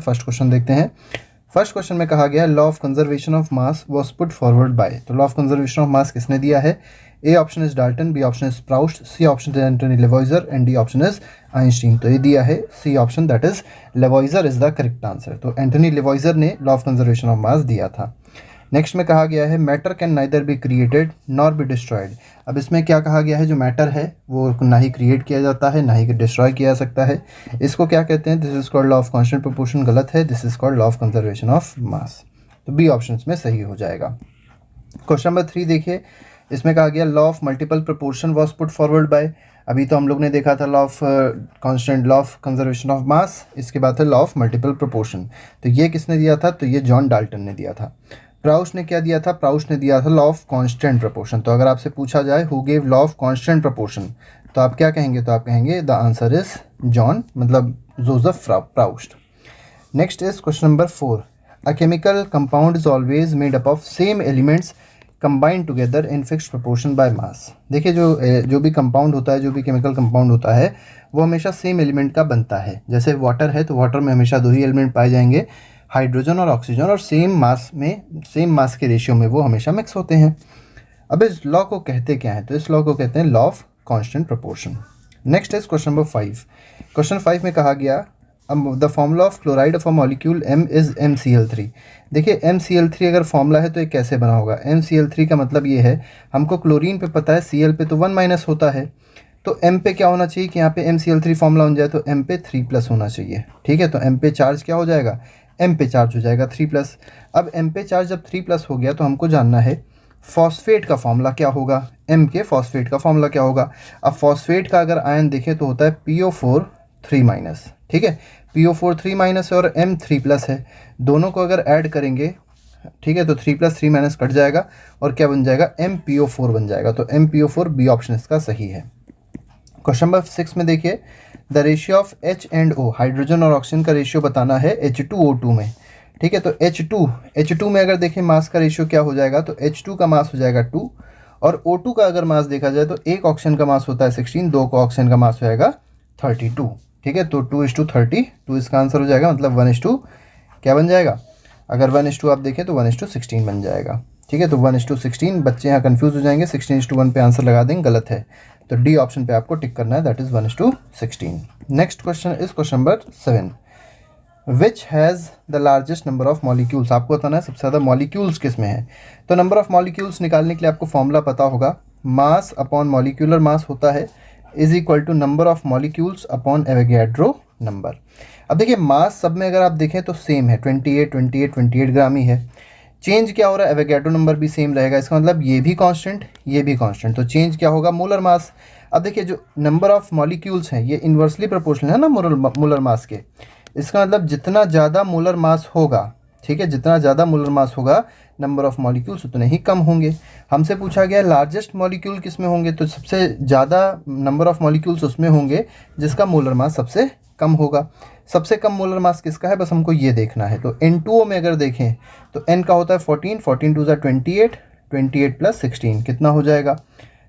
First question देखते हैं। First question में कहा गया law of conservation of mass was put forward by. तो law of conservation of mass किसने दिया है? A option is Dalton, B option is Proust, C option is Antoine Lavoisier and D option is Einstein. तो ये दिया है C option, that is Lavoisier is the correct answer. तो Antoine Lavoisier ने law of conservation of mass दिया था। Next में कहा गया है matter can neither be created nor be destroyed. अब इसमें क्या कहा गया है, जो मैटर है वो ना ही क्रिएट किया जाता है ना ही डिस्ट्रॉय किया जा सकता है। इसको क्या कहते हैं? This is called law of constant proportion, गलत है। This is called law of conservation of मास। तो बी ऑप्शन में सही हो जाएगा। क्वेश्चन नंबर 3 देखिए, इसमें कहा गया law of multiple proportion was put forward bye. अभी तो हम लोग ने देखा था law of constant, law of conservation of मास, इसके बाद है लॉ ऑफ मल्टीपल प्रोपोर्शन। तो ये किसने दिया था? तो ये जॉन डाल्टन ने दिया था। प्राउस्ट ने क्या दिया था? प्राउस्ट ने दिया था लॉ ऑफ कांस्टेंट प्रोपोर्शन। तो अगर आपसे पूछा जाए who gave law of constant proportion, तो आप क्या कहेंगे? तो आप कहेंगे द आंसर इज जॉन, मतलब Joseph Proust. Next is question number 4। A chemical compound is always made up of same elements combined together in fixed proportion by मास। देखिए जो भी कंपाउंड होता है, जो भी केमिकल कंपाउंड होता है, वो हमेशा सेम एलिमेंट का बनता है। जैसे वाटर है तो वाटर में हमेशा 2 ही एलिमेंट पाए जाएंगे, हाइड्रोजन और ऑक्सीजन, और सेम मास के रेशियो में वो हमेशा मिक्स होते हैं। अब इस लॉ को कहते क्या है? तो इस लॉ को कहते हैं law of constant proportion. Next is question number 5। Question 5 में कहा गया the formula of chloride of a molecule M is MCl3। देखिए MCl3 अगर फॉर्मूला है तो ये कैसे बना होगा? MCl3 का मतलब ये है, हमको क्लोरीन पे पता है, Cl पे तो 1 माइनस होता है, तो M पे क्या होना चाहिए कि यहाँ पे MCl3 फॉर्मूला बन जाए तो M पे 3 प्लस होना चाहिए। ठीक है, तो M पे चार्ज क्या हो जाएगा? M पे चार्ज हो जाएगा 3 प्लस। अब M पे चार्ज जब 3 प्लस हो गया तो हमको जानना है फॉस्फेट का फॉर्मूला क्या होगा, M के फॉस्फेट का फॉर्मूला क्या होगा। अब फॉस्फेट का अगर आयन देखें तो होता है PO4 3 माइनस। ठीक है, PO4 3 माइनस है और M 3 प्लस है, दोनों को अगर ऐड करेंगे, ठीक है, तो 3 प्लस 3 माइनस कट जाएगा और क्या बन जाएगा? MPO4 बन जाएगा। तो MPO4 बी ऑप्शन इसका सही है। क्वेश्चन नंबर 6 में देखिए the ratio of H and O, hydrogen और ऑक्सीजन का रेशियो बताना है H2O2 में। ठीक है, तो H2 में अगर देखें मास का रेशियो क्या हो जाएगा, तो H2 का मास हो जाएगा 2 और O2 का अगर मास देखा जाए तो एक ऑक्सीजन का मास होता है 16, 2 का ऑक्सीजन का मास हो जाएगा 32। ठीक है, तो 2:30, 2 इसका आंसर हो जाएगा, मतलब 1:, क्या बन जाएगा? अगर 1:2 आप देखें तो 1:16 बन जाएगा। ठीक है, तो 1:16, बच्चे यहाँ कंफ्यूज हो जाएंगे, 16:1 पे आंसर लगा देंगे, गलत है। तो डी ऑप्शन पे आपको टिक करना है, that is 1:16। Next question is question number 7। Which has the largest number of molecules. आपको बताना है सबसे ज़्यादा मॉलिक्यूल्स किस में है। तो नंबर ऑफ मॉलिक्यूल्स निकालने के लिए आपको फॉर्मूला पता होगा, मास अपॉन मॉलिक्यूलर मास होता है is equal to number of molecules upon Avogadro number. अब देखिए मास सब में अगर आप देखें तो सेम है, 28 ग्राम ही है। चेंज क्या हो रहा है? एवोगैड्रो नंबर भी सेम रहेगा, इसका मतलब ये भी कांस्टेंट ये भी कांस्टेंट, तो चेंज क्या होगा? Molar mass. अब देखिए जो नंबर ऑफ मॉलिक्यूल्स हैं ये इन्वर्सली प्रोपोर्शनल है ना मोलर मास के, इसका मतलब जितना ज़्यादा मोलर मास होगा, ठीक है, जितना ज़्यादा मोलर मास होगा नंबर ऑफ मॉलिक्यूल्स उतने ही कम होंगे। हमसे पूछा गया लार्जेस्ट मॉलिक्यूल किस में होंगे, तो सबसे ज़्यादा नंबर ऑफ मॉलिक्यूल्स उसमें होंगे जिसका मोलर मास सबसे कम होगा। सबसे कम मोलर मास किसका है, बस हमको ये देखना है। तो N2O में अगर देखें तो N का होता है 14, 14 2 28, 28 प्लस 16 कितना हो जाएगा?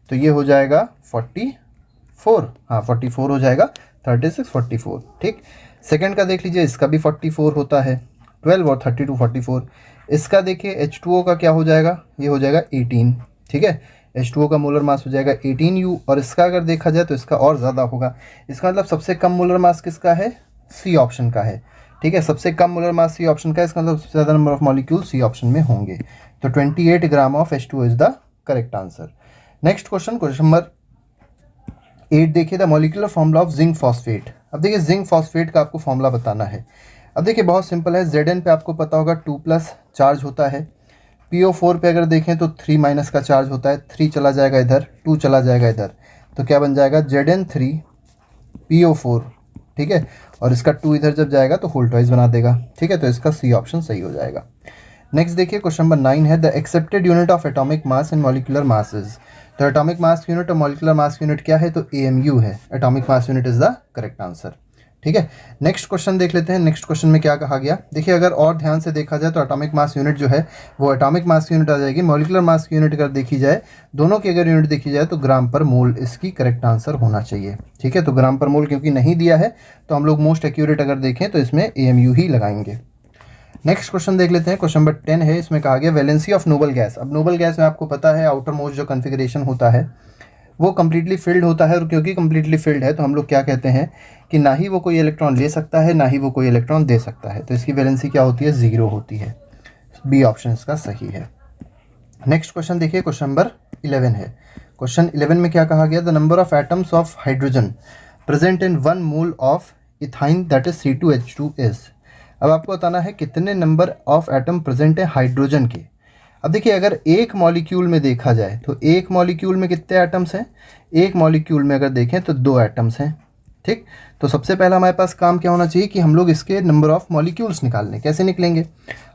तो ये हो जाएगा 44, हाँ 44 हो जाएगा, 36 44। ठीक, सेकंड का देख लीजिए, इसका भी 44 होता है, 12 और 32 44। इसका देखिए H2O का क्या हो जाएगा, ये हो जाएगा 18। ठीक है, H2O का मोलर मास हो जाएगा 18U, और इसका अगर देखा जाए तो इसका और ज़्यादा होगा। इसका मतलब सबसे कम मोलर मास किसका है? सी ऑप्शन का है। ठीक है, सबसे कम मोलर मास सी ऑप्शन का है, इसका मतलब सबसे ज़्यादा number of molecule C option में होंगे। तो 28 gram of H2O is the correct answer. Next question number 8 देखिए the molecular formula of zinc phosphate. अब देखिए जिंक फॉस्फेट का आपको फॉर्मूला बताना है। अब देखिए बहुत सिंपल है, Zn पे आपको पता होगा 2 प्लस चार्ज होता है, PO4 पे अगर देखें तो 3 माइनस का चार्ज होता है, 3 चला जाएगा इधर, 2 चला जाएगा इधर, तो क्या बन जाएगा? Zn3 PO4। ठीक है, और इसका 2 इधर जब जाएगा तो होल ट्वाइस बना देगा। ठीक है, तो इसका सी ऑप्शन सही हो जाएगा। नेक्स्ट देखिए क्वेश्चन नंबर 9 है the accepted unit of atomic mass and molecular masses. तो एटॉमिक मास यूनिट और मॉलिक्यूलर मास यूनिट क्या है? तो AMU है, atomic mass unit is the correct answer. ठीक है, नेक्स्ट क्वेश्चन देख लेते हैं। नेक्स्ट क्वेश्चन में क्या कहा गया, देखिए अगर और ध्यान से देखा जाए तो एटॉमिक मास यूनिट जो है वो एटॉमिक मास यूनिट आ जाएगी। मॉलिक्यूलर मास की यूनिट अगर देखी जाए, दोनों की अगर यूनिट देखी जाए तो ग्राम पर मोल इसकी करेक्ट आंसर होना चाहिए। ठीक है, तो ग्राम पर मोल क्योंकि नहीं दिया है तो हम लोग मोस्ट एक्यूरेट अगर देखें तो इसमें AMU ही लगाएंगे। नेक्स्ट क्वेश्चन देख लेते हैं, क्वेश्चन नंबर 10 है। इसमें कहा गया वैलेंसी ऑफ नोबल गैस। अब नोबल गैस में आपको पता है आउटर मोस्ट जो कन्फिग्रेशन होता है वो कम्प्लीटली फिल्ड होता है, और क्योंकि कम्प्लीटली फिल्ड है तो हम लोग क्या कहते हैं कि ना ही वो कोई इलेक्ट्रॉन ले सकता है ना ही वो कोई इलेक्ट्रॉन दे सकता है, तो इसकी वैलेंसी क्या होती है, 0 होती है। बी ऑप्शन इसका सही है। नेक्स्ट क्वेश्चन देखिए, क्वेश्चन नंबर 11 है। क्वेश्चन 11 में क्या कहा गया, the number of atoms of hydrogen present in 1 mole of ethyne that is C2H2 is. अब आपको बताना है कितने नंबर ऑफ एटम प्रेजेंट है हाइड्रोजन के। अब देखिए अगर एक मॉलिक्यूल में देखा जाए तो एक मॉलिक्यूल में कितने एटम्स हैं, एक मॉलिक्यूल में अगर देखें तो 2 एटम्स हैं। ठीक, तो सबसे पहला हमारे पास काम क्या होना चाहिए कि हम लोग इसके नंबर ऑफ मॉलिक्यूल्स निकालने। कैसे निकलेंगे,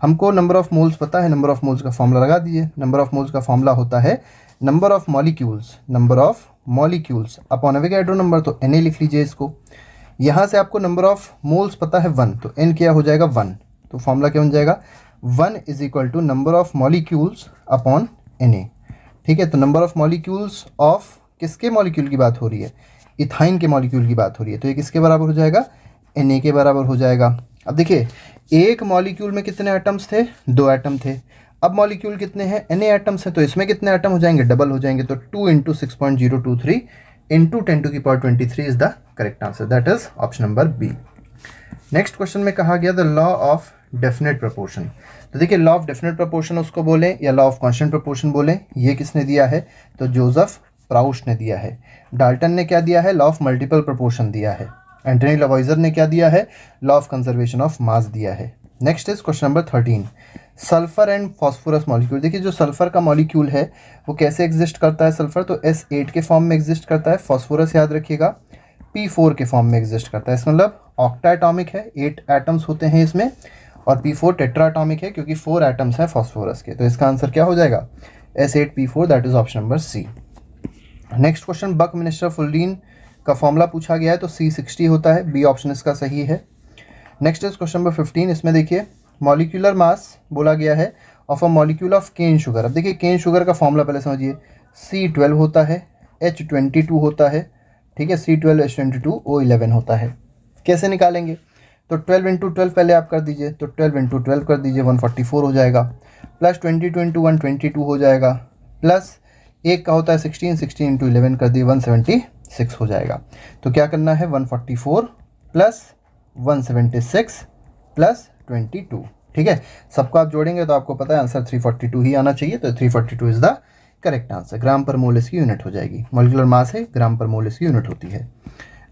हमको नंबर ऑफ मोल्स पता है, नंबर ऑफ मोल्स का फॉर्मूला लगा दीजिए। नंबर ऑफ मोल्स का फॉर्मूला होता है number of molecules upon Avogadro number, तो Na लिख लीजिए इसको। यहाँ से आपको नंबर ऑफ मोल्स पता है 1, तो n क्या हो जाएगा 1, तो फॉर्मूला क्या बन जाएगा 1 is equal to number of molecules upon Na। ठीक है, तो नंबर ऑफ मॉलिक्यूल्स ऑफ किसके मॉलिक्यूल की बात हो रही है, इथाइन के मॉलिक्यूल की बात हो रही है, तो ये किसके बराबर हो जाएगा, Na के बराबर हो जाएगा। अब देखिए एक मॉलिक्यूल में कितने एटम्स थे, 2 एटम थे। अब मॉलिक्यूल कितने हैं, Na एटम्स हैं, तो इसमें कितने एटम हो जाएंगे, डबल हो जाएंगे, तो 2 × 6.023 × 10⁻23 is the correct answer, that is option number B. Next question में कहा गया the law of definite proportion. तो देखिए लॉ ऑफ डेफिनेट प्रोपोर्शन उसको बोलें या लॉ ऑफ कांस्टेंट प्रोपोर्शन बोलें, ये किसने दिया है, तो जोसेफ प्राउस्ट ने दिया है। डाल्टन ने क्या दिया है, लॉ ऑफ मल्टीपल प्रोपोर्शन दिया है। एंटनी लेवॉइजर ने क्या दिया है, law of conservation of mass दिया है। Next is question number 13, sulphur and phosphorus molecule. देखिए जो सल्फर का मॉलिक्यूल है वो कैसे एग्जिस्ट करता है, सल्फर तो S8 के फॉर्म में एग्जिस्ट करता है, फॉस्फोरस याद रखिएगा P4 के फॉर्म में एग्जिस्ट करता है। इसका मतलब ऑक्टा एटॉमिक है, 8 एटम्स होते हैं इसमें, और P4 टेट्रा एटॉमिक है क्योंकि 4 एटम्स हैं फॉस्फोरस के, तो इसका आंसर क्या हो जाएगा S8P4, that is option number C. Next question, buckminsterfullerene का फॉर्मूला पूछा गया है, तो C60 होता है, बी ऑप्शन इसका सही है। नेक्स्ट इज क्वेश्चन नंबर 15, इसमें देखिए मॉलिक्यूलर मास बोला गया है of a molecule of cane sugar. अब देखिए केन शुगर का फॉर्मूला पहले समझिए, C12 होता है, H22 होता है, ठीक है, C12 H22 O11 होता है। कैसे निकालेंगे, तो 12 × 12 पहले आप कर दीजिए, तो 12 × 12 कर दीजिए 144 हो जाएगा, प्लस 22 × 1 22 हो जाएगा, प्लस एक का होता है 16 16 × 11 कर दिए 176 हो जाएगा। तो क्या करना है 144 प्लस 176 प्लस 22, ठीक है, सबको आप जोड़ेंगे तो आपको पता है आंसर 342 ही आना चाहिए, तो 342 इज द करेक्ट आंसर। ग्राम पर मोल इसकी यूनिट हो जाएगी, मॉलिक्यूलर मास है, ग्राम पर मोल इसकी यूनिट होती है।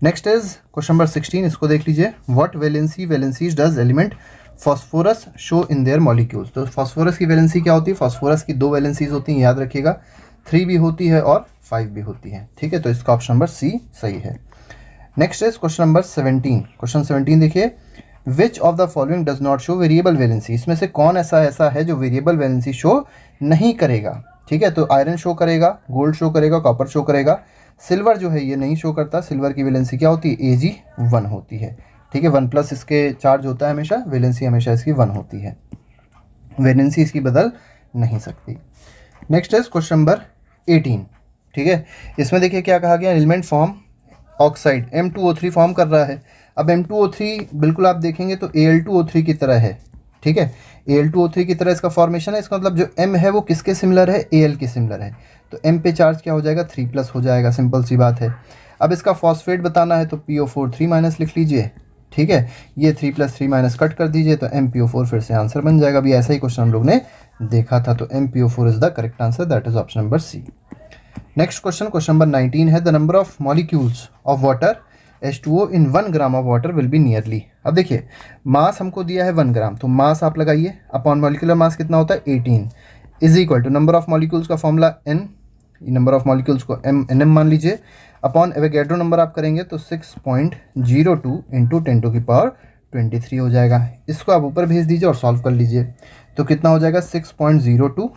नेक्स्ट इज क्वेश्चन नंबर 16, इसको देख लीजिए, what valencies does element phosphorus show in their molecules. तो फॉस्फोरस की वैलेंसी क्या होती है, फॉस्फोरस की 2 वैलेंसीज होती हैं, याद रखिएगा 3 भी होती है और 5 भी होती है, ठीक है, तो इसका ऑप्शन नंबर सी सही है। Next is question number 17, question 17 देखिए, which of the following does not show variable valency. इसमें से कौन ऐसा है जो वेरिएबल वैलेंसी शो नहीं करेगा, ठीक है, तो आयरन शो करेगा, गोल्ड शो करेगा, कॉपर शो करेगा, सिल्वर जो है ये नहीं शो करता। सिल्वर की वैलेंसी क्या होती है, Ag1 होती है, ठीक है, 1+ इसके चार्ज होता है हमेशा, वैलेंसी हमेशा इसकी 1 होती है, वैलेंसी इसकी बदल नहीं सकती। नेक्स्ट इज क्वेश्चन नंबर 18, ठीक है, इसमें देखिए क्या कहा गया, element form oxide M2O3 form कर रहा है। अब M2O3 बिल्कुल आप देखेंगे तो Al2O3 की तरह है, ठीक है, Al2O3 की तरह इसका फॉर्मेशन है। इसका मतलब जो M है वो किसके सिमिलर है, Al के सिमिलर है, तो M पे चार्ज क्या हो जाएगा 3+ हो जाएगा, सिंपल सी बात है। अब इसका फॉस्फेट बताना है तो PO4 3- लिख लीजिए, ठीक है, ये 3 + 3 कट कर दीजिए तो MPO4 फिर से आंसर बन जाएगा। अभी ऐसा ही क्वेश्चन हम लोग ने देखा था, तो MPO4 is the correct answer, that is option number C. Next question, question number 19 है, the number of molecules of water H2O in 1 gram of water will be nearly. अब देखिए मास हमको दिया है 1 ग्राम, तो मास आप लगाइए अपॉन मॉलिक्यूलर मास कितना होता है 18 is equal to number of molecules का formula n, number of molecules को nm मान लीजिए, अपॉन एवोगैड्रो नंबर आप करेंगे तो 6.02 × 10⁻23 हो जाएगा। इसको आप ऊपर भेज दीजिए और सॉल्व कर लीजिए, तो कितना हो जाएगा 6.02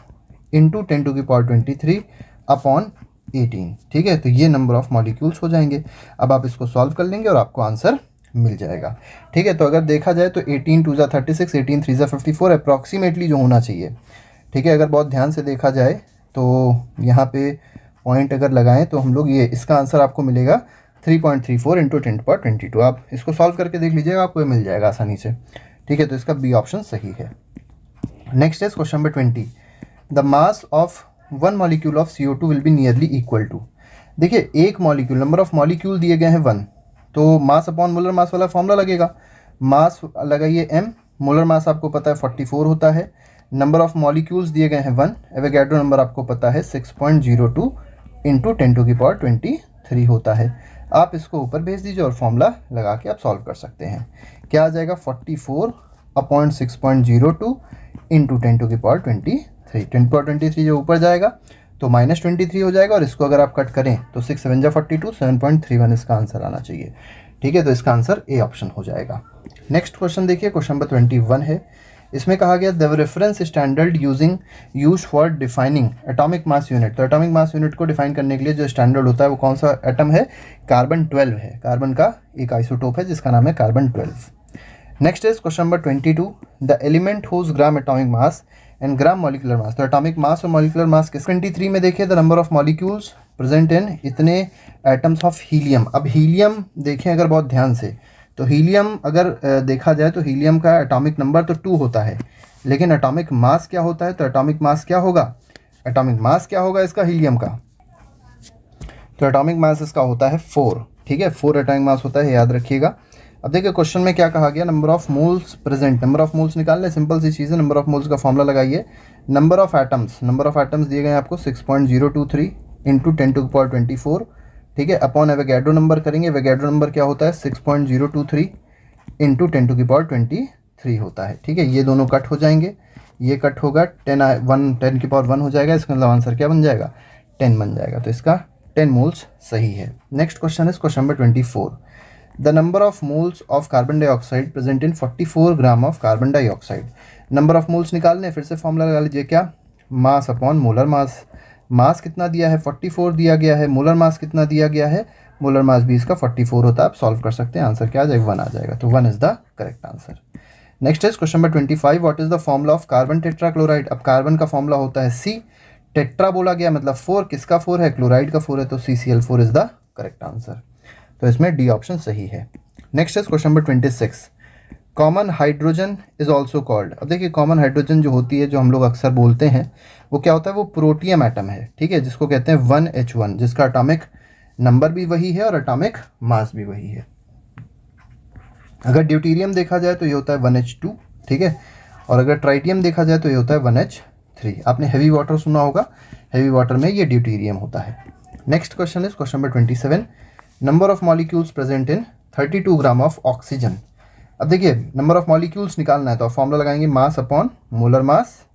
× 10⁻23 अपॉन 18, ठीक है, तो ये नंबर ऑफ मॉलिक्यूल्स हो जाएंगे। अब आप इसको सॉल्व कर लेंगे और आपको आंसर मिल जाएगा। ठीक है, तो अगर देखा जाए तो 18 2 ज़ा 36, 18 3 ज़ा 54 अप्रॉक्सीमेटली जो होना चाहिए। ठीक है, अगर बहुत ध्यान से देखा जाए तो यहाँ पे पॉइंट अगर लगाएं तो हम लोग ये इसका आंसर आपको मिलेगा 3.34 इंटू 10^22। आप इसको सॉल्व करके देख लीजिएगा, आपको ये मिल जाएगा आसानी से। ठीक है, तो इसका बी ऑप्शन सही है। Next is question number 20। The mass of one molecule of CO2 will be nearly equal to. देखिए, एक मॉलिक्यूल, नंबर ऑफ मॉलिक्यूल दिए गए हैं 1, तो मास अपॉन मोलर मास वाला फॉर्मूला लगेगा। मास लगाइए m, मोलर मास आपको पता है 44 होता है। नंबर ऑफ मॉलिक्यूल्स दिए गए हैं 1, एवोगैड्रो नंबर आपको पता है 6.02 इंटू 10^23 होता है। आप इसको ऊपर भेज दीजिए और फॉर्मूला लगा के आप सॉल्व कर सकते हैं। क्या आ जाएगा 44/6.02 इंटू 10^23। 10^23 जो ऊपर जाएगा तो -23 हो जाएगा, और इसको अगर आप कट करें तो 6 7 जा 42, 7.31 इसका आंसर आना चाहिए। ठीक है, तो इसका आंसर ए ऑप्शन हो जाएगा। नेक्स्ट क्वेश्चन देखिए, क्वेश्चन नंबर 21 है। इसमें कहा गया the reference standard use for defining atomic mass unit. तो एटॉमिक मास यूनिट को डिफाइन करने के लिए जो स्टैंडर्ड होता है वो कौन सा एटम है? कार्बन 12 है। कार्बन का एक आइसोटोप है जिसका नाम है carbon 12। Next is question number 22। The element whose gram atomic mass and gram molecular mass. तो एटॉमिक मास और मॉलिकुलर मास किस 23 में देखिए the number of molecules present in इतने एटम्स ऑफ हीलियम। अब हीलियम देखें अगर बहुत ध्यान से, तो हीलियम अगर देखा जाए तो हीलियम का एटॉमिक नंबर तो 2 होता है, लेकिन एटॉमिक मास क्या होता है? तो एटॉमिक मास क्या होगा? एटॉमिक मास क्या होगा इसका हीलियम का? तो एटॉमिक मास इसका होता है 4। ठीक है, 4 एटॉमिक मास होता है, याद रखिएगा। अब देखिए क्वेश्चन में क्या कहा गया, number of moles present. Number of moles निकालने सिंपल सी चीज़ है, नंबर ऑफ मोल्स का फॉर्मूला लगाइए। नंबर ऑफ एटम्स दिए गए हैं आपको 6.023 इंटू 10^24। ठीक है, अपॉन एवोगैड्रो नंबर करेंगे। एवोगैड्रो नंबर क्या होता है? 6.023 इंटू 10^23 होता है। ठीक है, ये दोनों कट हो जाएंगे, ये कट होगा 10^1 हो जाएगा। इसका मतलब आंसर क्या बन जाएगा? 10 बन जाएगा। तो इसका 10 मोल्स सही है। Next question is question number 24। The number of moles of carbon dioxide present in 44 gram of carbon dioxide. Number of moles निकालने, फिर से फॉर्मूला लगा लीजिए। क्या? मास अपॉन मोलर मास। मास कितना दिया है? 44 दिया गया है। मोलर मास कितना दिया गया है? मोलर मास भी इसका 44 होता है। आप सॉल्व कर सकते हैं, आंसर क्या आ जाएगा? 1 आ जाएगा। तो 1 is the correct answer. Next is question number 25। What is the formula of carbon tetrachloride. अब कार्बन का फॉर्मूला होता है C, टेट्रा बोला गया मतलब 4, किसका 4 है? क्लोराइड का 4 है, तो CCl4 is the correct answer. तो इसमें डी ऑप्शन सही है। Next is question number 26। Common hydrogen is also called. अब देखिए कॉमन हाइड्रोजन जो होती है, जो हम लोग अक्सर बोलते हैं, वो क्या होता है? वो प्रोटियम एटम है। ठीक है, जिसको कहते हैं 1H1, जिसका एटॉमिक नंबर भी वही है और एटॉमिक मास भी वही है। अगर ड्यूटीरियम देखा जाए तो ये होता है 1H2। ठीक है, और अगर ट्राइटियम देखा जाए तो ये होता है 1H3। आपने हैवी वाटर सुना होगा, हैवी वाटर में ये ड्यूटीरियम होता है। Next question is question number 27। Number of molecules present in 32 gram of oxygen. अब देखिए नंबर ऑफ मॉलिक्यूल्स निकालना है तो आप फॉर्मूला लगाएंगे, mass upon molar mass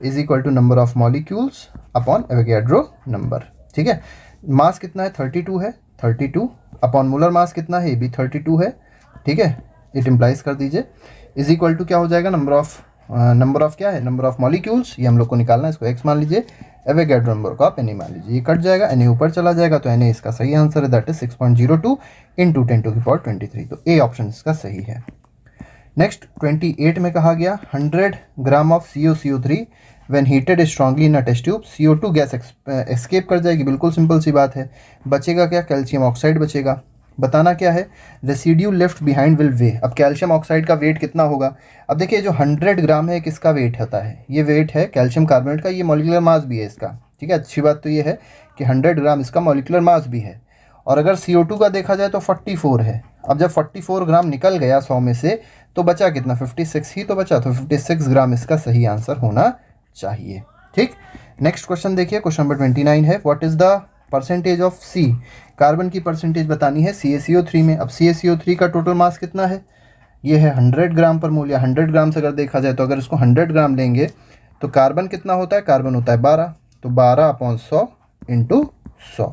is equal to number of molecules upon Avogadro number. ठीक है, मास कितना है? 32 है, 32 अपॉन मोलर मास कितना है? ये भी 32 है। ठीक है, इट इम्प्लाइज कर दीजिए, इज इक्वल टू क्या हो जाएगा? नंबर ऑफ क्या है? नंबर ऑफ मॉलिक्यूल्स, ये हम लोग को निकालना है, इसको x मान लीजिए, एवोगैड्रो नंबर को आप Na मान लीजिए। ये कट जाएगा, Na ऊपर चला जाएगा, तो Na इसका सही आंसर है, दैट इज 6.02 इंटू 10^23। तो ए ऑप्शन इसका सही है। नेक्स्ट 28 में कहा गया 100 gram of CuCO3 when heated strongly in a test tube, CO2 gas escape कर जाएगी। बिल्कुल सिंपल सी बात है। बचेगा क्या? कैल्शियम ऑक्साइड बचेगा। बताना क्या है? रेसिड्यू लेफ्ट बिहाइंड विल वे। अब कैल्शियम ऑक्साइड का वेट कितना होगा? अब देखिए जो 100 ग्राम है, किसका वेट होता है? ये वेट है कैल्शियम कार्बोनेट का, ये मॉलिक्यूलर मास भी है इसका। ठीक है, अच्छी बात तो ये है कि 100 ग्राम इसका मॉलिक्यूलर मास भी है। और अगर CO2 का देखा जाए तो 44 है। अब जब 44 ग्राम निकल गया 100 में से, तो बचा कितना? 56 ही तो बचा, तो 56 ग्राम इसका सही आंसर होना चाहिए। ठीक, नेक्स्ट क्वेश्चन देखिए, क्वेश्चन नंबर 29 है। What is the percentage of C। Carbon की परसेंटेज बतानी है CaCO3 में। अब CaCO3 का टोटल मास कितना है? ये है 100 ग्राम पर मोल, या 100 ग्राम से अगर देखा जाए तो अगर इसको 100 ग्राम लेंगे तो कार्बन कितना होता है? कार्बन होता है 12, तो 12/100 इंटू 100।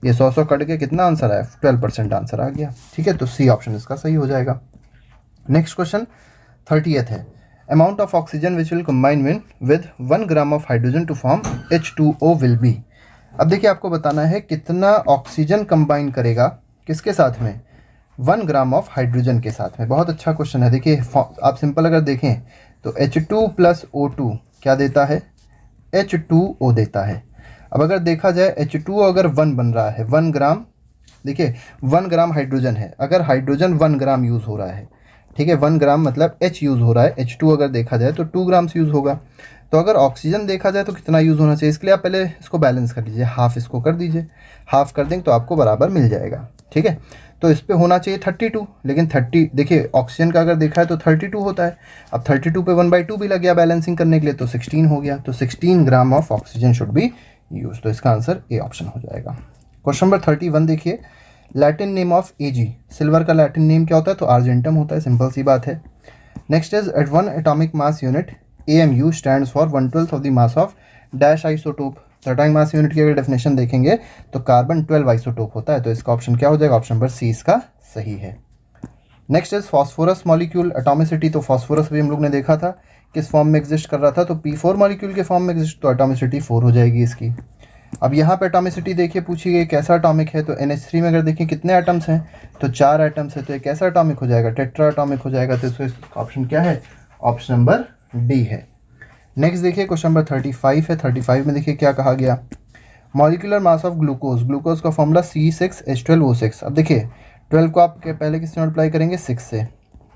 ये 100 कट के कितना आंसर आया? 12% आंसर आ गया। ठीक है, तो सी ऑप्शन इसका सही हो जाएगा। नेक्स्ट क्वेश्चन 30th है। Amount of oxygen which will combine with 1 gram of hydrogen to form H2O will be. अब देखिए आपको बताना है कितना ऑक्सीजन कंबाइन करेगा किसके साथ में? 1 ग्राम ऑफ हाइड्रोजन के साथ में। बहुत अच्छा क्वेश्चन है। देखिए आप सिंपल अगर देखें तो H2 + O2 क्या देता है, H2O देता है। अब अगर देखा जाए H2O अगर 1 बन रहा है, 1 ग्राम, देखिए 1 ग्राम हाइड्रोजन है, अगर हाइड्रोजन 1 ग्राम यूज़ हो रहा है, ठीक है, 1 ग्राम मतलब H यूज़ हो रहा है, H2 अगर देखा जाए तो 2 ग्राम्स यूज़ होगा। तो अगर ऑक्सीजन देखा जाए तो कितना यूज़ होना चाहिए, इसके लिए आप पहले इसको बैलेंस कर लीजिए, हाफ इसको कर दीजिए, हाफ कर देंगे तो आपको बराबर मिल जाएगा, ठीक है। तो इस पे होना चाहिए 32, लेकिन 30 देखिए ऑक्सीजन का अगर देखा है तो 32 होता है। अब 32 पे 1/2 भी लग गया बैलेंसिंग करने के लिए, तो 16 हो गया। तो 16 gram of oxygen should be use. तो इसका आंसर ए ऑप्शन हो जाएगा। क्वेश्चन नंबर 31 देखिए, Latin name of Ag, silver का लैटिन नेम क्या होता है, तो आर्जेंटम होता है, सिंपल सी बात है। Next is at 1 atomic mass unit AMU stands for 1/12 of the mass of dash isotope. तो एटॉमिक मास यूनिट की अगर डेफिनेशन देखेंगे तो कार्बन 12 आइसोटोप होता है। तो इसका ऑप्शन क्या हो जाएगा, ऑप्शन नंबर सी इसका सही है। Next is phosphorus molecule atomicity. तो फॉस्फोरस भी हम लोग ने देखा था किस फॉर्म में एग्जिस्ट कर रहा था, तो P4 मॉलिक्यूल के फॉर्म में एग्जिस्ट, तो एटॉमिसिटी 4 हो जाएगी इसकी। अब यहाँ पे एटॉमिसिटी देखिए पूछी गई कैसा एटॉमिक है, तो NH3 में अगर देखें कितने एटम्स हैं, तो 4 एटम्स है, तो ये कैसा एटॉमिक हो जाएगा, टेट्रा एटॉमिक हो जाएगा। तो इसका ऑप्शन क्या है, ऑप्शन नंबर डी है। नेक्स्ट देखिए क्वेश्चन नंबर 35 है। 35 में देखिए क्या कहा गया, molecular mass of glucose, glucose का फॉर्मूला C6H12O6। अब देखिए 12 को आप पहले किससे मल्टीप्लाई करेंगे, 6 से,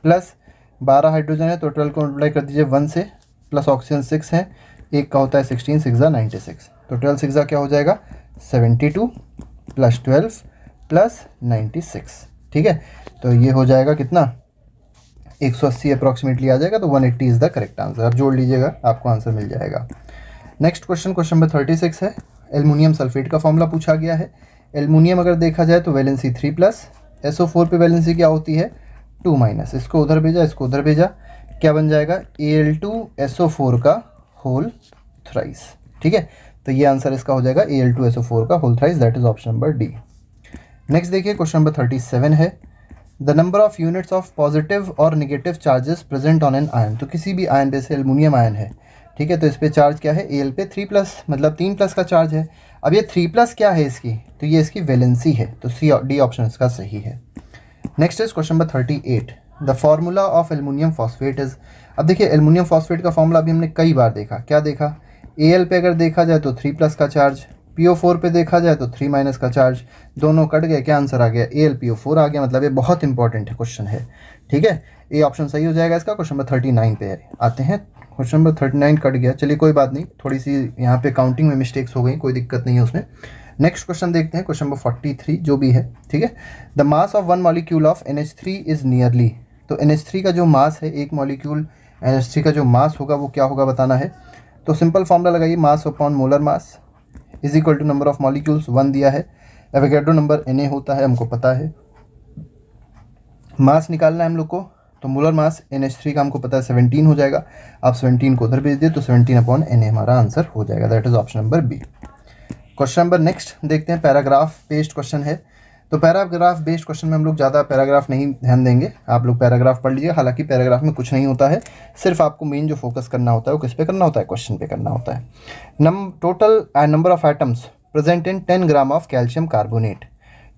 प्लस 12 हाइड्रोजन है तो 12 को मल्टीप्लाई कर दीजिए 1 से, प्लस ऑक्सीजन 6 है, एक का होता है 16, 6 96, तो 12 6 क्या हो जाएगा 72 प्लस 12 प्लस 96, ठीक है। तो ये हो जाएगा कितना 180 अप्रॉक्सीमेटली आ जाएगा। तो 180 इज़ द करेक्ट आंसर। आप जोड़ लीजिएगा आपको आंसर मिल जाएगा। नेक्स्ट क्वेश्चन, क्वेश्चन नंबर 36 है। एल्युमिनियम सल्फेट का फॉर्मूला पूछा गया है। एल्युमिनियम अगर देखा जाए तो वैलेंसी 3+, SO4 पे वैलेंसी क्या होती है 2-, इसको उधर भेजा, इसको उधर भेजा, क्या बन जाएगा Al2SO4 का होल थ्राइस, ठीक है। तो ये आंसर इसका हो जाएगा Al2SO4 का whole thrice, that is option number D. Next देखिए क्वेश्चन नंबर 37 है। The number of units of positive और negative charges present on an ion. तो किसी भी आयन, जैसे एल्युमिनियम आयन है, ठीक है, तो इस पे चार्ज क्या है, Al पे 3+, मतलब 3+ का चार्ज है। अब ये 3+ क्या है इसकी, तो ये इसकी वैलेंसी है, तो डी ऑप्शन इसका सही है। Next is question number 38, the formula of aluminium phosphate is. अब देखिए एल्युमिनियम फॉस्फेट का फॉर्मूला अभी हमने कई बार देखा, क्या देखा, Al पे अगर देखा जाए तो 3+ का चार्ज, PO4 पे देखा जाए तो 3- का चार्ज, दोनों कट गए, क्या आंसर आ गया AlPO4 आ गया। मतलब ये बहुत इंपॉर्टेंट है क्वेश्चन है, ठीक है, ये ऑप्शन सही हो जाएगा इसका। क्वेश्चन नंबर 39 पे आते हैं। क्वेश्चन नंबर 39 कट गया, चलिए कोई बात नहीं, थोड़ी सी यहाँ पे काउंटिंग में मिस्टेक्स हो गई, कोई दिक्कत नहीं है उसमें। नेक्स्ट क्वेश्चन देखते हैं, क्वेश्चन नंबर 43 जो भी है, ठीक है। The mass of 1 molecule of NH3 is nearly. तो NH3 का जो मास है, एक मॉलिक्यूल NH3 का जो मास होगा वो क्या होगा बताना है। तो सिंपल फॉर्मूला लगाइए, mass upon molar mass is equal to number of molecules, 1 दिया है, एवोगैड्रो नंबर Na होता है, हमको पता है। मास निकालना है हम लोग को, तो मोलर मास NH3 का हमको पता है 17 हो जाएगा। आप 17 को उधर भेज दिए तो 17/Na हमारा आंसर हो जाएगा, that is option number B. Question number next देखते हैं, पैराग्राफ बेस्ड क्वेश्चन है। तो पैराग्राफ बेस्ड क्वेश्चन में हम लोग ज़्यादा पैराग्राफ नहीं ध्यान देंगे, आप लोग पैराग्राफ पढ़ लीजिए। हालांकि पैराग्राफ में कुछ नहीं होता है, सिर्फ आपको मेन जो फोकस करना होता है वो किस पे करना होता है, क्वेश्चन पे करना होता है। Total number of atoms present in 10 gram of calcium carbonate,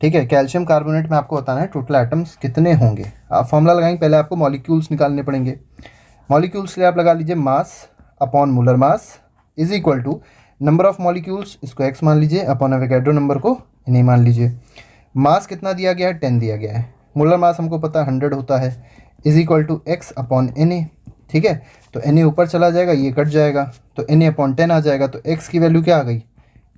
ठीक है। कैल्शियम कार्बोनेट में आपको बताना है टोटल एटम्स कितने होंगे। आप फॉर्मूला लगाएंगे, पहले आपको मॉलिक्यूल्स निकालने पड़ेंगे। मॉलिक्यूल्स के लिए आप लगा लीजिए mass upon molar mass is equal to number of molecules, इसको x मान लीजिए, अपॉन एवोगैड्रो नंबर को Na मान लीजिए। मास कितना दिया गया है, 10 दिया गया है। मोलर मास हमको पता है 100 होता है, is equal to x upon Na, ठीक है। तो Na ऊपर चला जाएगा, ये कट जाएगा, तो Na/10 आ जाएगा। तो x की वैल्यू क्या आ गई,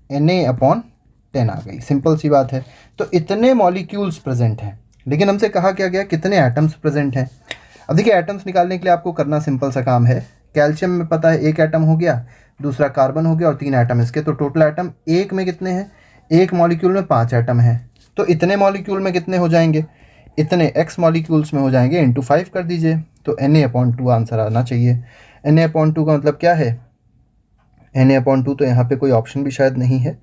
Na/10 आ गई, सिंपल सी बात है। तो इतने मॉलिक्यूल्स प्रेजेंट हैं, लेकिन हमसे कहा क्या गया कितने एटम्स प्रेजेंट हैं। अब देखिए एटम्स निकालने के लिए आपको करना सिंपल सा काम है। कैल्शियम में पता है 1 एटम हो गया, दूसरा कार्बन हो गया और 3 एटम इसके, तो टोटल एटम एक में कितने हैं, एक मॉलिक्यूल में 5 एटम हैं। तो इतने मॉलिक्यूल में कितने हो जाएंगे, इतने x मॉलिक्यूल्स में हो जाएंगे, इंटू 5 कर दीजिए, तो Na/2 आंसर आना चाहिए। Na/2 का मतलब क्या है, Na/2 तो यहाँ पे कोई ऑप्शन भी शायद नहीं है,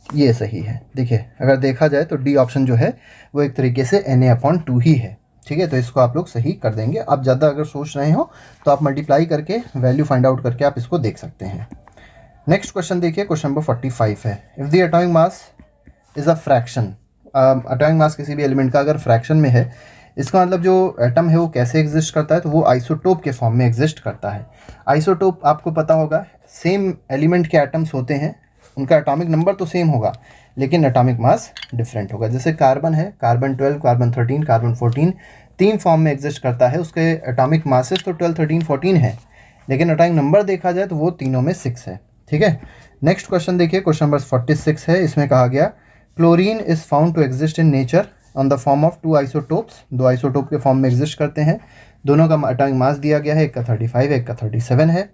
ये सही है। देखिए अगर देखा जाए तो डी ऑप्शन जो है वो एक तरीके से Na/2 ही है, ठीक है। तो इसको आप लोग सही कर देंगे। आप ज़्यादा अगर सोच रहे हो तो आप मल्टीप्लाई करके वैल्यू फाइंड आउट करके आप इसको देख सकते हैं। नेक्स्ट क्वेश्चन देखिए, क्वेश्चन नंबर 45 है। If the atomic mass is a fraction atomic mass किसी भी एलिमेंट का अगर फ्रैक्शन में है, इसका मतलब जो एटम है वो कैसे एग्जिस्ट करता है, तो वो आइसोटोप के फॉर्म में एग्जिस्ट करता है। आइसोटोप आपको पता होगा, सेम एलिमेंट के एटम्स होते हैं, उनका एटॉमिक नंबर तो सेम होगा लेकिन एटॉमिक मास डिफरेंट होगा। जैसे कार्बन है, कार्बन 12, कार्बन 13, कार्बन 14, 3 फॉर्म में एग्जिस्ट करता है, उसके एटॉमिक मासेस तो 12, 13, 14 है, लेकिन एटॉमिक नंबर देखा जाए तो वो तीनों में 6 है। ठीक है, नेक्स्ट क्वेश्चन देखिए, क्वेश्चन नंबर 46 है। इसमें कहा गया chlorine is found to exist in nature on the form of 2 isotopes. 2 isotope के फॉर्म में एग्जिस्ट करते हैं, दोनों का एटॉमिक मास दिया गया है, एक का 35 है, एक का 37 है।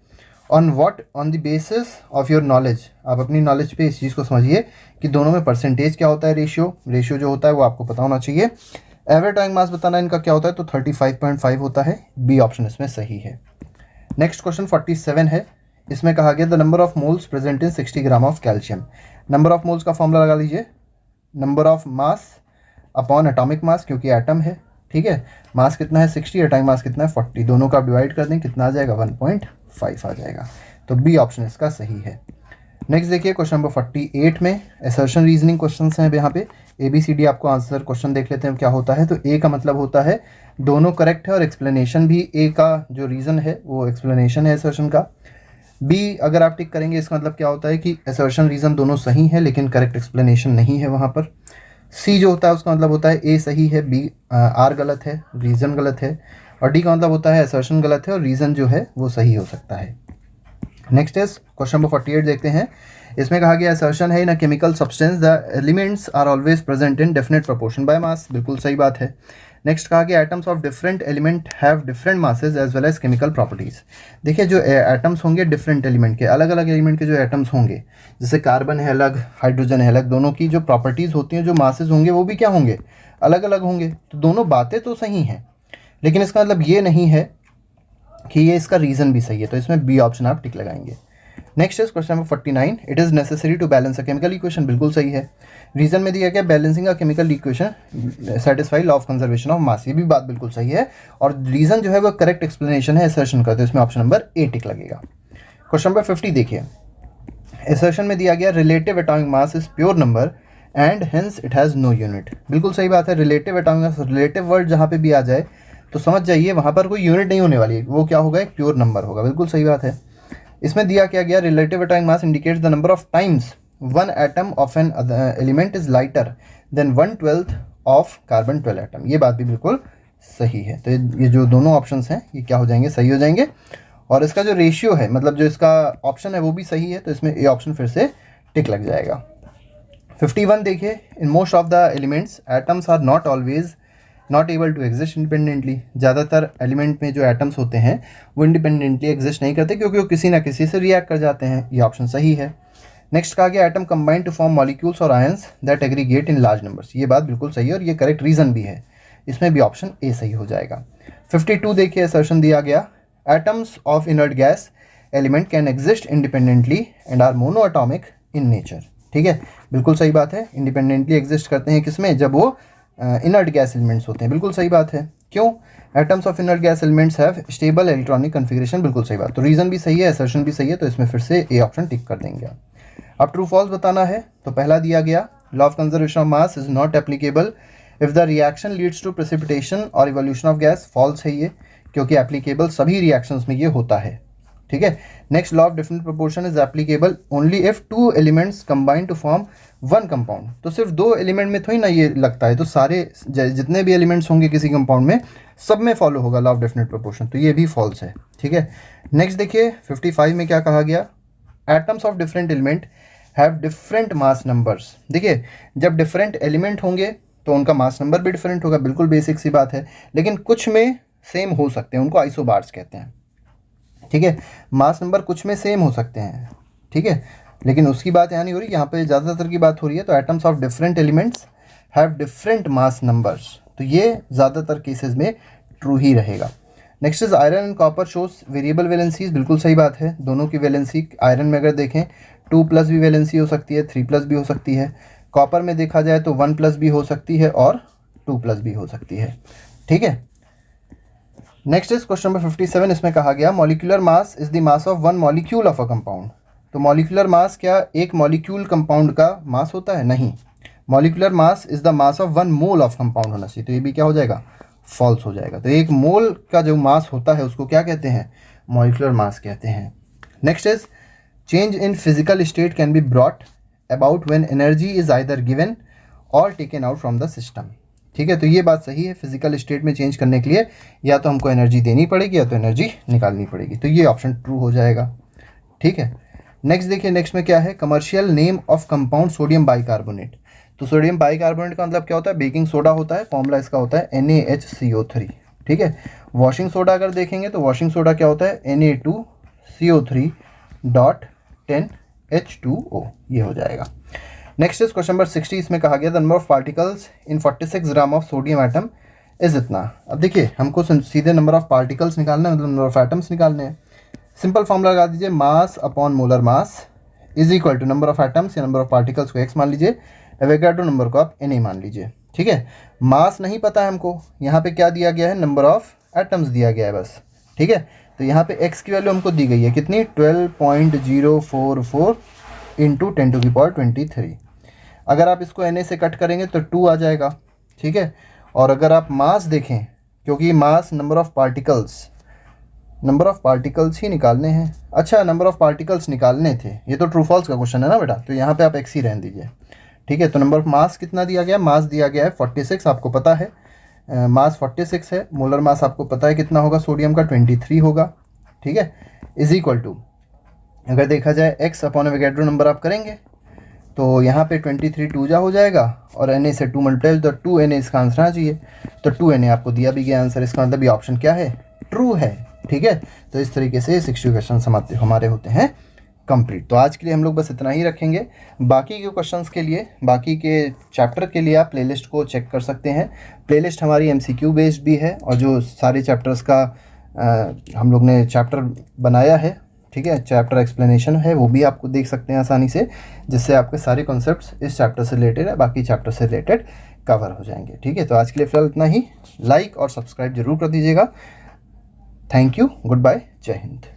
On what, on the basis of your knowledge, आप अपनी नॉलेज पे इस चीज़ को समझिए कि दोनों में परसेंटेज क्या होता है, रेशियो जो होता है वो आपको पता होना चाहिए। एवरेज एटॉमिक मास बताना इनका क्या होता है, तो 35.5 होता है। बी ऑप्शन इसमें सही है। नेक्स्ट क्वेश्चन 47 है। इसमें कहा गया the number of moles present in 60 gram of calcium. Number of moles का फॉर्मूला लगा लीजिए, number of mass upon atomic mass, क्योंकि एटम है। ठीक है, मास कितना है 60, एटॉमिक मास कितना है 40, दोनों का आप डिवाइड कर दें, कितना आ जाएगा 1.5 आ जाएगा। तो बी ऑप्शन इसका सही है। नेक्स्ट देखिए क्वेश्चन नंबर 48 में असर्शन रीजनिंग क्वेश्चन हैं यहाँ पे। ABCD आपको आंसर क्वेश्चन देख लेते हैं क्या होता है। तो ए का मतलब होता है दोनों करेक्ट है और एक्सप्लेनेशन भी, ए का जो रीज़न है वो एक्सप्लेनेशन है असर्शन का। बी अगर आप टिक करेंगे इसका मतलब क्या होता है कि असर्शन रीज़न दोनों सही है लेकिन करेक्ट एक्सप्लेनेशन नहीं है वहाँ पर। सी जो होता है उसका मतलब होता है ए सही है, बी आर गलत है, रीज़न गलत है। और डी का मतलब होता है असर्शन गलत है और रीज़न जो है वो सही हो सकता है। नेक्स्ट इज क्वेश्चन नंबर 48 देखते हैं। इसमें कहा गया असर्शन है in a chemical substance the elements are always present in definite proportion by mass. बिल्कुल सही बात है। नेक्स्ट कहा गया atoms of different element have different masses as well as chemical properties. देखिए जो एटम्स होंगे डिफरेंट एलिमेंट के, अलग अलग एलिमेंट के जो एटम्स होंगे, जैसे कार्बन है अलग, हाइड्रोजन है अलग, दोनों की जो प्रॉपर्टीज होती हैं, जो मासेस होंगे वो भी क्या होंगे, अलग अलग होंगे। तो दोनों बातें तो सही हैं लेकिन इसका मतलब ये नहीं है कि ये इसका रीज़न भी सही है। तो इसमें बी ऑप्शन आप टिक लगाएंगे। Next is question number 49। It is necessary to balance a chemical equation. बिल्कुल सही है। रीजन में दिया गया balancing a chemical equation satisfy law of conservation of mass. ये भी बात बिल्कुल सही है और रीजन जो है वो करेक्ट एक्सप्लेनेशन है असर्शन का। तो इसमें ऑप्शन नंबर ए टिक लगेगा। क्वेश्चन नंबर 50 देखिए। असर्शन में दिया गया relative atomic mass is pure number and hence it has no unit. बिल्कुल सही बात है। Relative atomic mass, relative word जहाँ पे भी आ जाए तो समझ जाइए वहाँ पर कोई यूनिट नहीं होने वाली है, वो क्या होगा, एक प्योर नंबर होगा। बिल्कुल सही बात है। इसमें दिया क्या गया, relative atomic mass indicates the number of times one atom of an element is lighter than 1/12 of carbon 12 atom. ये बात भी बिल्कुल सही है। तो ये जो दोनों ऑप्शंस हैं ये क्या हो जाएंगे, सही हो जाएंगे। और इसका जो रेशियो है, मतलब जो इसका ऑप्शन है वो भी सही है। तो इसमें ए ऑप्शन फिर से टिक लग जाएगा। 51 देखिए। In most of the elements atoms are not always not able to exist independently. ज़्यादातर एलिमेंट में जो एटम्स होते हैं वो इंडिपेंडेंटली एग्जिस्ट नहीं करते क्योंकि वो किसी ना किसी से रिएक्ट कर जाते हैं। ये ऑप्शन सही है। नेक्स्ट कहा गया atom combine to form molecules और ions that aggregate in large numbers. ये बात बिल्कुल सही है और ये करेक्ट रीजन भी है। इसमें भी ऑप्शन ए सही हो जाएगा। 52 देखिए। असर्शन दिया गया atoms of inert gas element can exist independently and are mono atomic in nature. ठीक है, बिल्कुल सही बात है। इंडिपेंडेंटली एग्जिस्ट करते हैं किसमें, जब वो इनर्ट गैस एलिमेंट्स होते हैं। बिल्कुल सही बात है। क्यों, atoms of inert gas elements have stable electronic configuration. बिल्कुल सही बात। तो रीजन भी सही है, असर्शन भी सही है। तो इसमें फिर से ए ऑप्शन टिक कर देंगे। अब ट्रू फॉल्स बताना है। तो पहला दिया गया law of conservation of mass is not applicable if the reaction leads to precipitation और इवोल्यूशन ऑफ गैस। फॉल्स है ये, क्योंकि एप्लीकेबल सभी रिएक्शंस में ये होता है। ठीक है। Next law of different proportion is applicable only if 2 elements combine to form 1 compound. तो सिर्फ 2 एलिमेंट में थोड़ी ना ये लगता है, तो सारे जितने भी एलिमेंट्स होंगे किसी कंपाउंड में सब में फॉलो होगा लॉ ऑफ डेफिनेट प्रोपोर्शन। तो ये भी फॉल्स है। ठीक है। नेक्स्ट देखिए 55 में क्या कहा गया, atoms of different element have different mass numbers. देखिए जब डिफरेंट एलिमेंट होंगे तो उनका मास नंबर भी डिफरेंट होगा, बिल्कुल बेसिक सी बात है। लेकिन कुछ में सेम हो सकते हैं, उनको आइसोबार्स कहते हैं। ठीक है, मास नंबर कुछ में सेम हो सकते हैं। ठीक है, लेकिन उसकी बात यहाँ नहीं हो रही, यहाँ पे ज़्यादातर की बात हो रही है। तो atoms of different elements have different mass numbers, तो ये ज़्यादातर केसेस में ट्रू ही रहेगा। Next is iron and copper shows variable valencies. बिल्कुल सही बात है। दोनों की वैलेंसी आयरन में अगर देखें 2+ भी वैलेंसी हो सकती है, 3+ भी हो सकती है। कॉपर में देखा जाए तो 1+ भी हो सकती है और 2+ भी हो सकती है। ठीक है। Next is question number 57। इसमें कहा गया molecular mass is the mass of 1 molecule of a compound. तो मॉलिक्यूलर मास क्या एक मॉलिक्यूल कंपाउंड का मास होता है? नहीं, molecular mass is the mass of 1 mole of compound होना चाहिए, तो ये भी क्या हो जाएगा, फॉल्स हो जाएगा। तो 1 मोल का जो मास होता है उसको क्या कहते हैं, मॉलिकुलर मास कहते हैं। Next is change in physical state can be brought about when energy is either given or taken out from the system. ठीक है, तो ये बात सही है, फिजिकल स्टेट में चेंज करने के लिए या तो हमको एनर्जी देनी पड़ेगी या तो एनर्जी निकालनी पड़ेगी, तो ये ऑप्शन ट्रू हो जाएगा। ठीक है, नेक्स्ट देखिए, नेक्स्ट में क्या है, commercial name of compound sodium bicarbonate. तो सोडियम बाइकार्बोनेट का मतलब क्या होता है, बेकिंग सोडा होता है, फॉर्मूला इसका होता है NaHCO3। ठीक है, वॉशिंग सोडा अगर देखेंगे तो वॉशिंग सोडा क्या होता है, Na2CO3.10H2O, ये हो जाएगा। नेक्स्ट इज क्वेश्चन नंबर 60, इसमें कहा गया the number of particles in 46 gram of sodium atom is इतना। अब देखिए हमको सीधे नंबर ऑफ पार्टिकल्स निकालना है, मतलब नंबर ऑफ एटम्स निकालने हैं। सिंपल फॉर्मूला लगा दीजिए, mass upon molar mass is equal to number of atoms या नंबर ऑफ पार्टिकल्स को x मान लीजिए, एवोगाड्रो नंबर को आप Na मान लीजिए। ठीक है, मास नहीं पता है हमको, यहाँ पे क्या दिया गया है, नंबर ऑफ एटम्स दिया गया है बस। ठीक है, तो यहाँ पे x की वैल्यू हमको दी गई है कितनी, 12.044 इंटू 10⁻23। अगर आप इसको Na से कट करेंगे तो 2 आ जाएगा। ठीक है, और अगर आप मास देखें, क्योंकि मास नंबर ऑफ पार्टिकल्स ही निकालने हैं, अच्छा नंबर ऑफ पार्टिकल्स निकालने थे, ये तो ट्रू फॉल्स का क्वेश्चन है ना बेटा, तो यहाँ पे आप x ही रहने दीजिए। ठीक है, तो नंबर ऑफ मास कितना दिया गया, मास दिया गया है 46, आपको पता है मास 46 है, मोलर मास आपको पता है कितना होगा, सोडियम का 23 होगा। ठीक है, इज इक्वल टू, अगर देखा जाए x अपॉन एवोगाड्रो नंबर आप करेंगे तो यहाँ पे 23 2 जा हो जाएगा और Na से 2 मल्टीप्लाई तो 2Na इसका आंसर आना चाहिए, तो 2Na आपको दिया भी गया आंसर, इसका मतलब ये ऑप्शन क्या है, ट्रू है। ठीक है, तो इस तरीके से 60 क्वेश्चन हमारे होते हैं कंप्लीट। तो आज के लिए हम लोग बस इतना ही रखेंगे, बाकी के क्वेश्चंस के लिए, बाकी के चैप्टर के लिए आप प्लेलिस्ट को चेक कर सकते हैं। प्लेलिस्ट हमारी MCQ बेस्ड भी है और जो सारे चैप्टर्स का हम लोग ने चैप्टर बनाया है, ठीक है, चैप्टर एक्सप्लेनेशन है, वो भी आपको देख सकते हैं आसानी से, जिससे आपके सारे कॉन्सेप्ट्स इस चैप्टर से रिलेटेड है, बाकी चैप्टर से रिलेटेड कवर हो जाएंगे। ठीक है, तो आज के लिए फिलहाल इतना ही, लाइक और सब्सक्राइब जरूर कर दीजिएगा। थैंक यू, गुड बाय, जय हिंद।